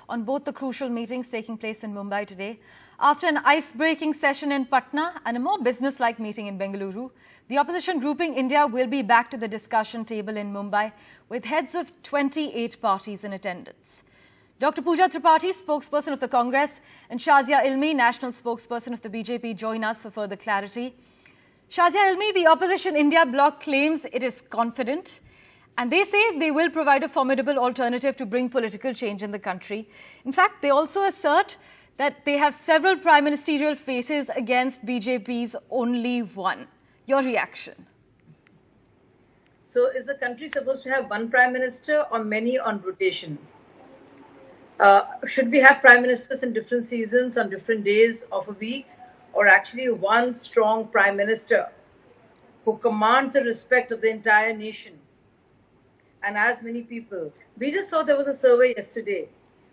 on both the crucial meetings taking place in Mumbai today. After an ice-breaking session in Patna and a more business-like meeting in Bengaluru, the opposition grouping India will be back to the discussion table in Mumbai with heads of 28 parties in attendance. Dr. Pooja Tripathi, spokesperson of the Congress, and Shazia Ilmi, national spokesperson of the BJP, join us for further clarity. Shazia Ilmi, the opposition India bloc claims it is confident, and they say they will provide a formidable alternative to bring political change in the country. In fact, they also assert that they have several prime ministerial faces against BJP's only one. Your reaction? So is the country supposed to have one prime minister or many on rotation? Should we have prime ministers in different seasons on different days of a week, or actually one strong prime minister who commands the respect of the entire nation and as many people? We just saw there was a survey yesterday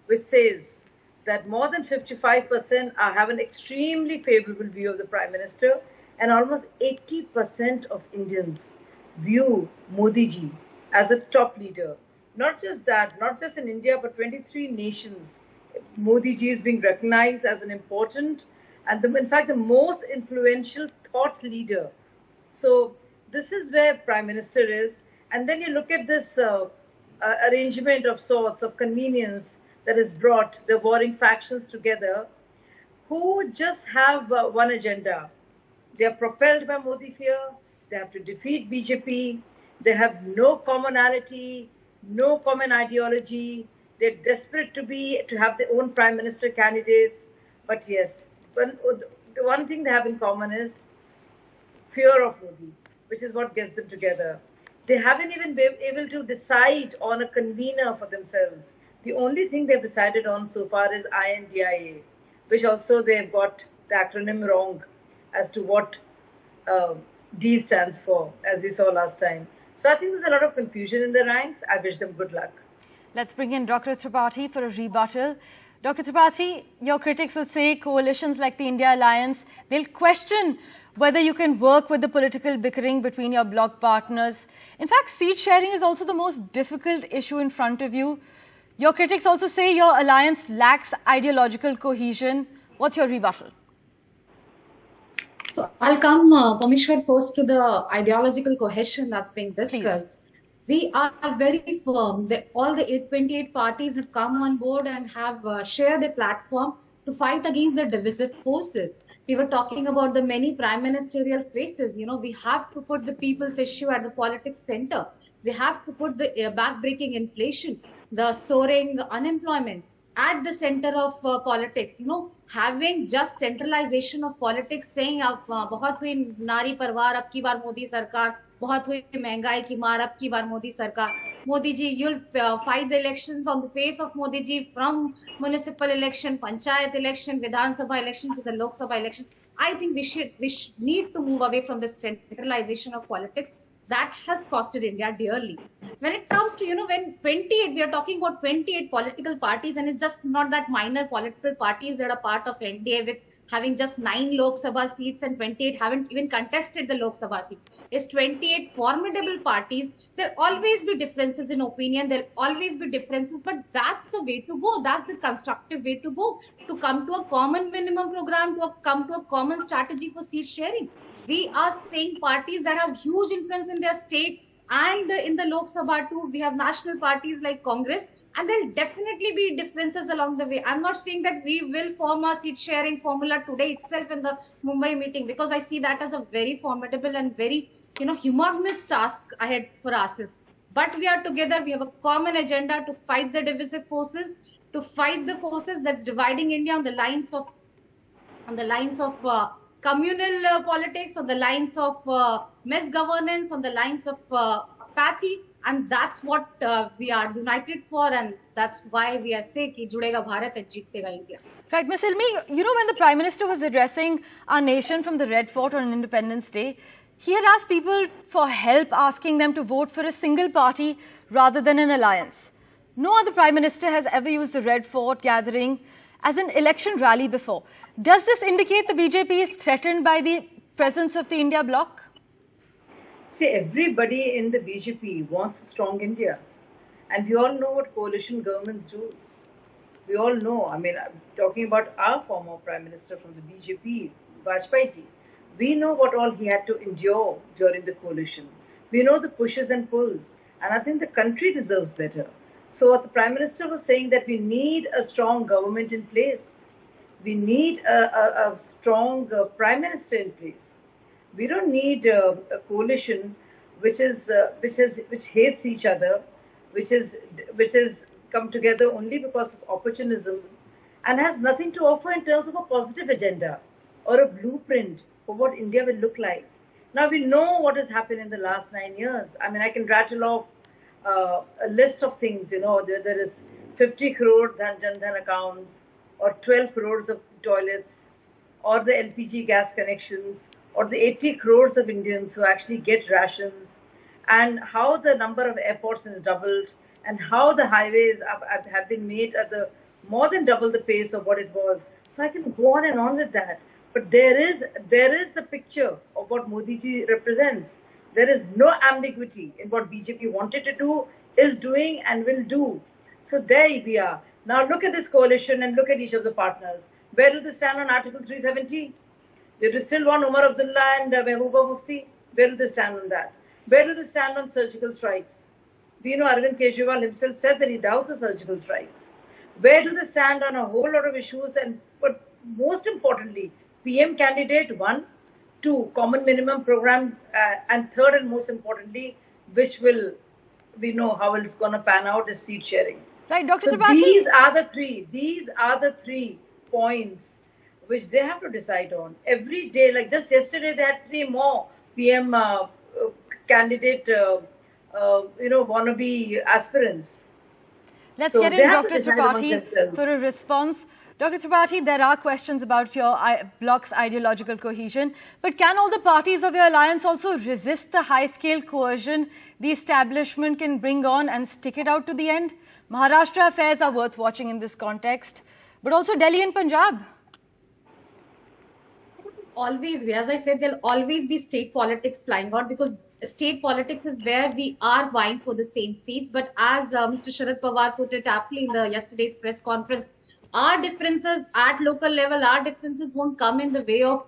which says that more than 55% have an extremely favorable view of the prime minister, and almost 80% of Indians view Modi ji as a top leader. Not just that, not just in India, but 23 nations. Modi ji is being recognized as an important and, in fact, the most influential thought leader. So this is where Prime Minister is. And then you look at this arrangement of sorts, of convenience that has brought the warring factions together, who just have one agenda. They are propelled by Modi fear. They have to defeat BJP. They have no commonality, no common ideology. They're desperate to have their own prime minister candidates. But yes, the one thing they have in common is fear of Modi, which is what gets them together. They haven't even been able to decide on a convener for themselves. The only thing they've decided on so far is INDIA, which also they've got the acronym wrong as to what D stands for, as we saw last time. So I think there's a lot of confusion in the ranks. I wish them good luck. Let's bring in Dr. Tripathi for a rebuttal. Dr. Tripathi, your critics will say coalitions like the India Alliance, they'll question whether you can work with the political bickering between your bloc partners. In fact, seat sharing is also the most difficult issue in front of you. Your critics also say your alliance lacks ideological cohesion. What's your rebuttal? So I'll come, Parmeshwar, first to the ideological cohesion that's being discussed. Please. We are very firm that all the 28 parties have come on board and have shared a platform to fight against the divisive forces. We were talking about the many prime ministerial faces. You know, we have to put the people's issue at the politics center. We have to put the back-breaking inflation, the soaring unemployment at the center of politics. You know, having just centralization of politics, saying बहुत हुई नारी परिवार अब की बार मोदी सरकार, बहुत हुई महंगाई की मार अब की बार मोदी सरकार. Modi ji, you'll fight the elections on the face of Modi ji, from municipal election, panchayat election, Vidhan Sabha election to the Lok Sabha election. I think we need to move away from the centralization of politics. That has costed India dearly. When it comes to, you know, when 28, we are talking about 28 political parties, and it's just not that minor political parties that are part of NDA with having just 9 Lok Sabha seats and 28 haven't even contested the Lok Sabha seats. It's 28 formidable parties. There'll always be differences in opinion. There'll always be differences, but that's the way to go. That's the constructive way to go, to come to a common minimum program, to come to a common strategy for seat sharing. We are saying parties that have huge influence in their state and in the Lok Sabha too. We have national parties like Congress, and there'll definitely be differences along the way. I'm not saying that we will form a seat sharing formula today itself in the Mumbai meeting, because I see that as a very formidable and very, you know, humongous task ahead for us. But we are together. We have a common agenda to fight the divisive forces, to fight the forces that's dividing India on the lines of communal politics, on the lines of misgovernance, on the lines of apathy, and that's what we are united for, and that's why we are saying ki judega Bharat and jeetega India. Right, Ms. Ilmi, you know, when the Prime Minister was addressing our nation from the Red Fort on Independence Day, he had asked people for help, asking them to vote for a single party rather than an alliance. No other Prime Minister has ever used the Red Fort gathering as an election rally before. Does this indicate the BJP is threatened by the presence of the India bloc? See, everybody in the BJP wants a strong India. And we all know what coalition governments do. We all know, I mean, I'm talking about our former Prime Minister from the BJP, Vajpayee ji. We know what all he had to endure during the coalition. We know the pushes and pulls. And I think the country deserves better. So what the Prime Minister was saying, that we need a strong government in place. We need a strong Prime Minister in place. We don't need a coalition which hates each other, which has come together only because of opportunism and has nothing to offer in terms of a positive agenda or a blueprint for what India will look like. Now we know what has happened in the last 9 years. I mean, I can rattle off a list of things, you know, there is 50 crore Jan Dhan accounts, or 12 crores of toilets, or the LPG gas connections, or the 80 crores of Indians who actually get rations, and how the number of airports has doubled, and how the highways have been made at the more than double the pace of what it was. So I can go on and on with that. But there is a picture of what Modi ji represents. There is no ambiguity in what BJP wanted to do, is doing, and will do. So there we are. Now look at this coalition and look at each of the partners. Where do they stand on Article 370? They still want Umar Abdullah and Mehbooba Mufti. Where do they stand on that? Where do they stand on surgical strikes? We know Arvind Kejriwal himself said that he doubts the surgical strikes. Where do they stand on a whole lot of issues? But most importantly, PM candidate, 1, 2, common minimum program, and third and most importantly, we know how it's going to pan out, is seat sharing. Right, Dr. So Tripathi. these are the three points which they have to decide on. Every day, like just yesterday, they had 3 more PM candidate, wannabe aspirants. Let's So get they in have to Dr. decide amongst Tripathi themselves. for a response. Dr. Tripathi, there are questions about your bloc's ideological cohesion, but can all the parties of your alliance also resist the high-scale coercion the establishment can bring on and stick it out to the end? Maharashtra affairs are worth watching in this context, but also Delhi and Punjab. Always be, as I said, there'll always be state politics flying out, because state politics is where we are vying for the same seats. But as Mr. Sharad Pawar put it aptly in the yesterday's press conference, our differences at local level, our differences won't come in the way of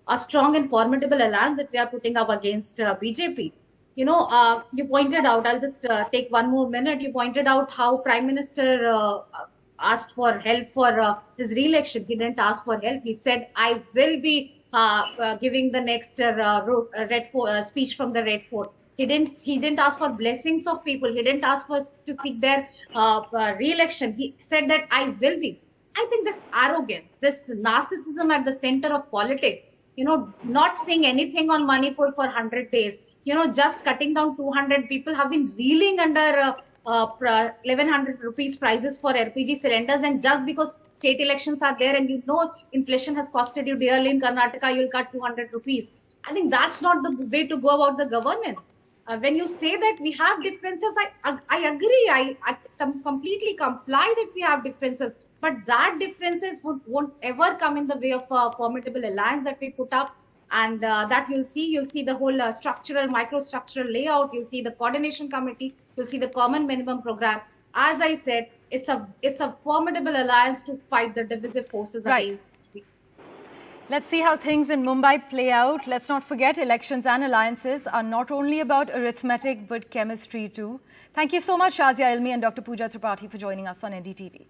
a strong and formidable alliance that we are putting up against BJP. You know, you pointed out, I'll just take 1 more minute. You pointed out how Prime Minister asked for help for his re-election. He didn't ask for help. He said, I will be giving the next speech from the Red Fort. He didn't ask for blessings of people. He didn't ask for to seek their re-election. He said that I will be. I think this arrogance, this narcissism at the center of politics, you know, not saying anything on Manipur for 100 days, you know, just cutting down 200 people have been reeling under 1100 rupees prices for LPG cylinders, and just because state elections are there and you know inflation has costed you dearly in Karnataka, you'll cut 200 rupees. I think that's not the way to go about the governance. When you say that we have differences, I agree. I completely comply that we have differences, but that differences won't ever come in the way of a formidable alliance that we put up. And that you'll see the whole microstructural layout. You'll see the coordination committee. You'll see the common minimum program. As I said, it's a formidable alliance to fight the divisive forces against. Let's see how things in Mumbai play out. Let's not forget, elections and alliances are not only about arithmetic but chemistry too. Thank you so much, Shazia Ilmi and Dr. Pooja Tripathi, for joining us on NDTV.